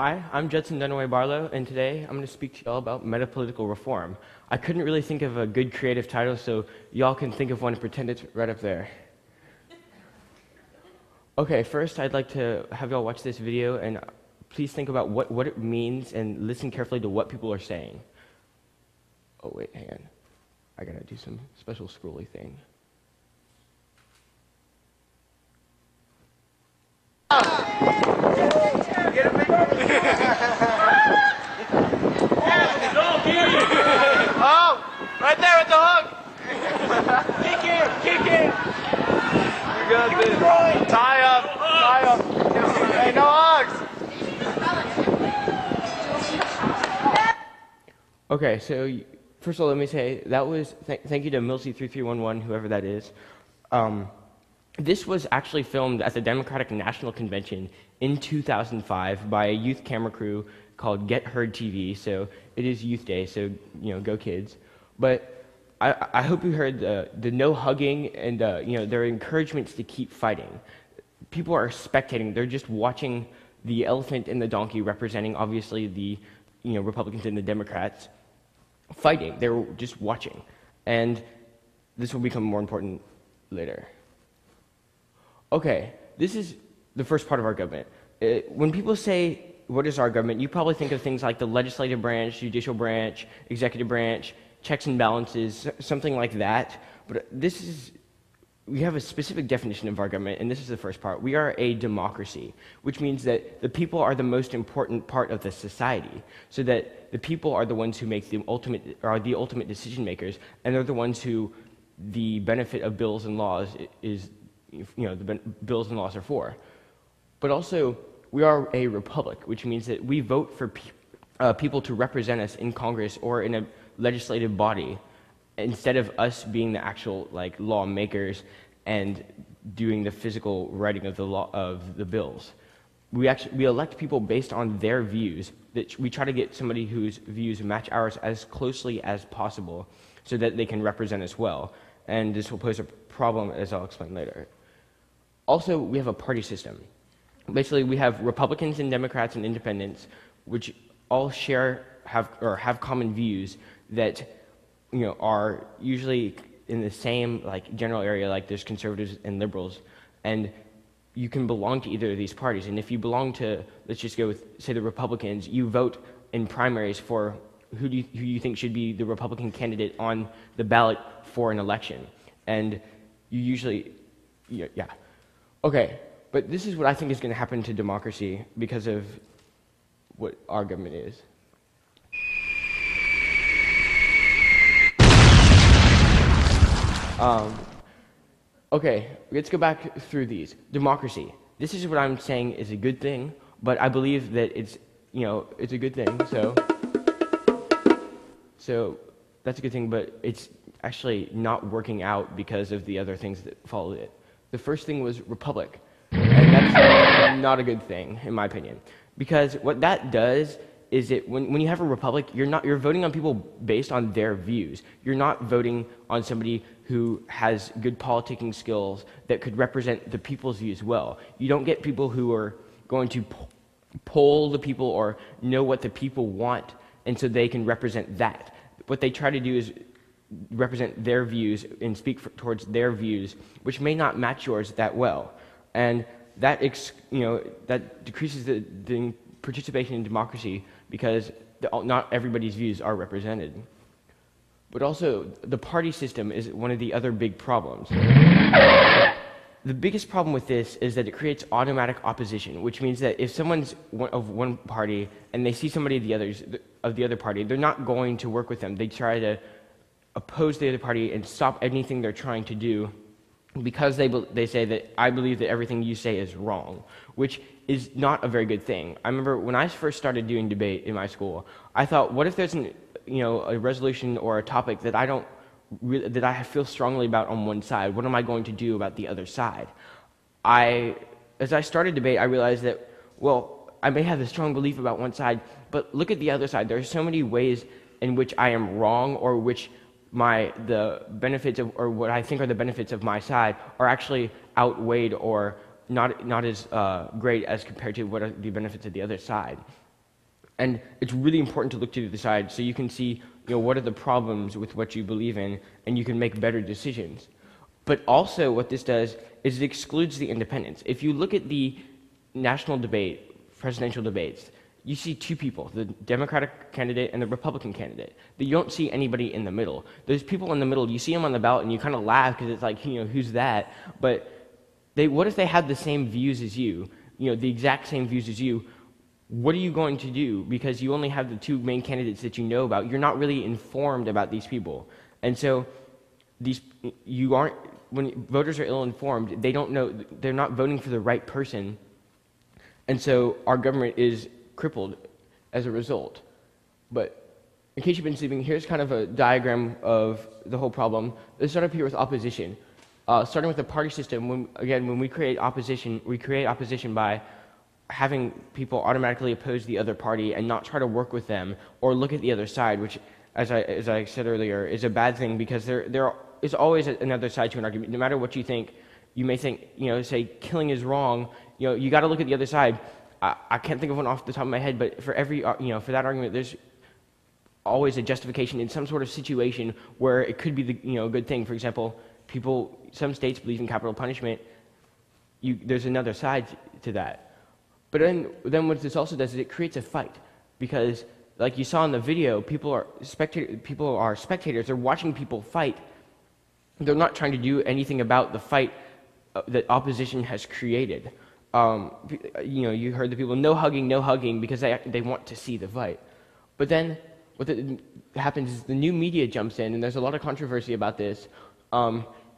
Hi, I'm Judson Dunaway-Barlow, and today I'm going to speak to y'all about metapolitical reform. I couldn't really think of a good creative title, so y'all can think of one and pretend it's right up there. Okay, first I'd like to have y'all watch this video, and please think about what it means and listen carefully to what people are saying. Oh wait, hang on. I gotta do some special scrolly thing. Get him, oh, right there with the hook. Kick it. You got this. Tie up. Hey, no hugs. Okay, so first of all, let me say that was thank you to Milsey3311, whoever that is. This was actually filmed at the Democratic National Convention in 2005 by a youth camera crew called Get Heard TV. So it is Youth Day, so go kids. But I hope you heard the no hugging and their encouragements to keep fighting. People are spectating; they're just watching the elephant and the donkey, representing obviously the Republicans and the Democrats fighting. They're just watching, and this will become more important later. Okay, this is the first part of our government. When people say, what is our government, you probably think of things like the legislative branch, judicial branch, executive branch, checks and balances, something like that. But we have a specific definition of our government, and this is the first part. We are a democracy, which means that the people are the most important part of the society, so that the people are the ones who make the ultimate decision makers, and they're the ones who the benefit of bills and laws is bills and laws are for. But also, we are a republic, which means that we vote for people to represent us in Congress or in a legislative body, instead of us being the actual lawmakers and doing the physical writing of the bills. We elect people based on their views. That we try to get somebody whose views match ours as closely as possible, so that they can represent us well. And this will pose a problem, as I'll explain later. Also, we have a party system. Basically, we have Republicans and Democrats and Independents, which all have common views that are usually in the same general area. Like there's conservatives and liberals, and you can belong to either of these parties. And if you belong to, let's just go with say the Republicans, you vote in primaries for who you think should be the Republican candidate on the ballot for an election, and you usually Okay, but this is what I think is going to happen to democracy because of what our government is. Okay, let's go back through these. Democracy. This is what I'm saying is a good thing, but I believe that it's a good thing. So that's a good thing, but it's actually not working out because of the other things that followed it. The first thing was republic, and that's not a good thing, in my opinion, because what that does is when you have a republic, you're voting on people based on their views. You're not voting on somebody who has good politicking skills that could represent the people's views well. You don't get people who are going to poll the people or know what the people want, and so they can represent that. What they try to do is represent their views and speak towards their views, which may not match yours that well, and that decreases the participation in democracy because not everybody's views are represented. But also, the party system is one of the other big problems. The biggest problem with this is that it creates automatic opposition, which means that if someone's of one party and they see somebody of the other party, they're not going to work with them. They try to oppose the other party and stop anything they're trying to do because they say that I believe that everything you say is wrong, which is not a very good thing. I remember when I first started doing debate in my school, I thought, what if there's a resolution or a topic that I feel strongly about on one side? What am I going to do about the other side? As I started debate, I realized that, well, I may have a strong belief about one side, but look at the other side. There are so many ways in which I am wrong, or which the benefits of, or what I think are the benefits of my side are actually outweighed or not as great as compared to what are the benefits of the other side. And it's really important to look to the side so you can see, what are the problems with what you believe in, and you can make better decisions. But also what this does is it excludes the independents. If you look at the national debate, presidential debates, you see two people, the Democratic candidate and the Republican candidate. You don't see anybody in the middle. Those people in the middle, you see them on the ballot and you kind of laugh because it's like, who's that? But what if they had the same views as you, the exact same views as you? What are you going to do? Because you only have the two main candidates that you know about. You're not really informed about these people. And so when voters are ill-informed, they don't know, they're not voting for the right person. And so our government is crippled as a result. But in case you've been sleeping, here's kind of a diagram of the whole problem. Let's start up here with opposition. Starting with the party system, when we create opposition by having people automatically oppose the other party and not try to work with them or look at the other side, which, as I said earlier, is a bad thing because there is always another side to an argument. No matter what you think, you may think, say killing is wrong. You got to look at the other side. I can't think of one off the top of my head, but for every, for that argument, there's always a justification in some sort of situation where it could be the, good thing. For example, some states believe in capital punishment. There's another side to that. But then what this also does is it creates a fight because, like you saw in the video, people are spectators. They're watching people fight. They're not trying to do anything about the fight that opposition has created. You heard the people, no hugging, because they want to see the fight. But then what happens is the new media jumps in, and there's a lot of controversy about this,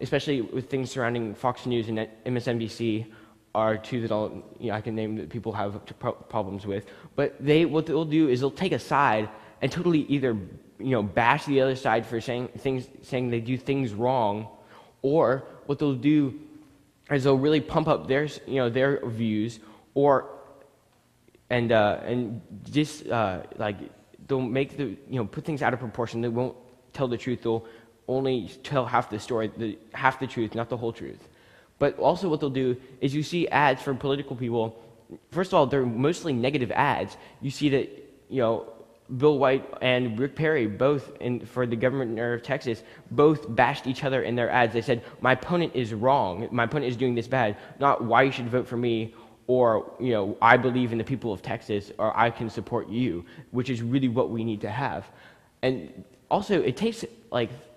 especially with things surrounding Fox News and MSNBC are two that I can name that people have problems with. But what they'll do is they'll take a side and totally either bash the other side for saying they do things wrong, or what they'll do is they'll really pump up their views, and just they'll make put things out of proportion. They won't tell the truth. They'll only tell half the story, half the truth, not the whole truth. But also what they'll do is you see ads for political people. First of all, they're mostly negative ads. You see that, Bill White and Rick Perry, both for the governor of Texas, both bashed each other in their ads. They said, my opponent is wrong. My opponent is doing this bad. Not why you should vote for me, or, I believe in the people of Texas, or I can support you, which is really what we need to have. And also, it takes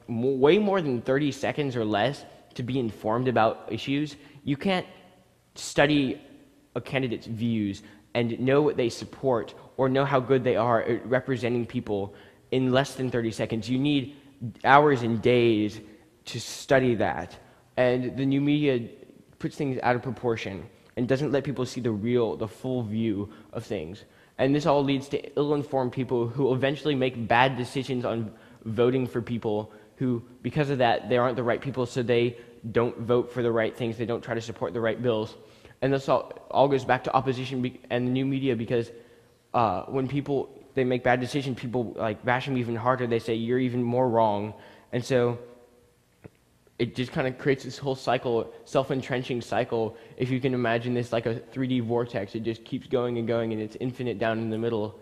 way more than 30 seconds or less to be informed about issues. You can't study a candidate's views and know what they support or know how good they are at representing people in less than 30 seconds. You need hours and days to study that. And the new media puts things out of proportion and doesn't let people see the full view of things. And this all leads to ill-informed people who eventually make bad decisions on voting for people who, because of that, they aren't the right people, so they don't vote for the right things, they don't try to support the right bills. And this all goes back to opposition and the new media, because when they make bad decisions, people bash them even harder. They say, you're even more wrong. And so it just kind of creates this whole cycle, self-entrenching cycle. If you can imagine this like a 3D vortex, it just keeps going and going, and it's infinite down in the middle.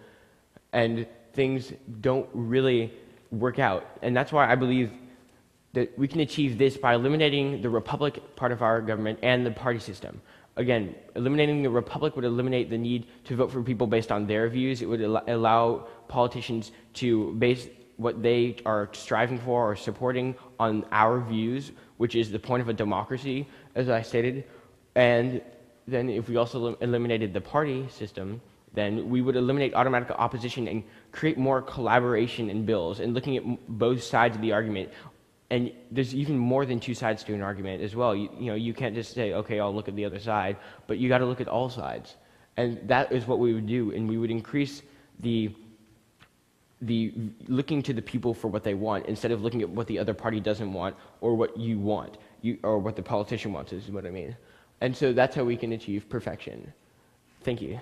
And things don't really work out. And that's why I believe that we can achieve this by eliminating the republic part of our government and the party system. Again, eliminating the republic would eliminate the need to vote for people based on their views. It would allow politicians to base what they are striving for or supporting on our views, which is the point of a democracy, as I stated. And then if we also eliminated the party system, then we would eliminate automatic opposition and create more collaboration in bills and looking at both sides of the argument. And there's even more than two sides to an argument as well. You can't just say, okay, I'll look at the other side, but you got to look at all sides. And that is what we would do, and we would increase the looking to the people for what they want instead of looking at what the other party doesn't want or what you want, or what the politician wants, is what I mean. And so that's how we can achieve perfection. Thank you.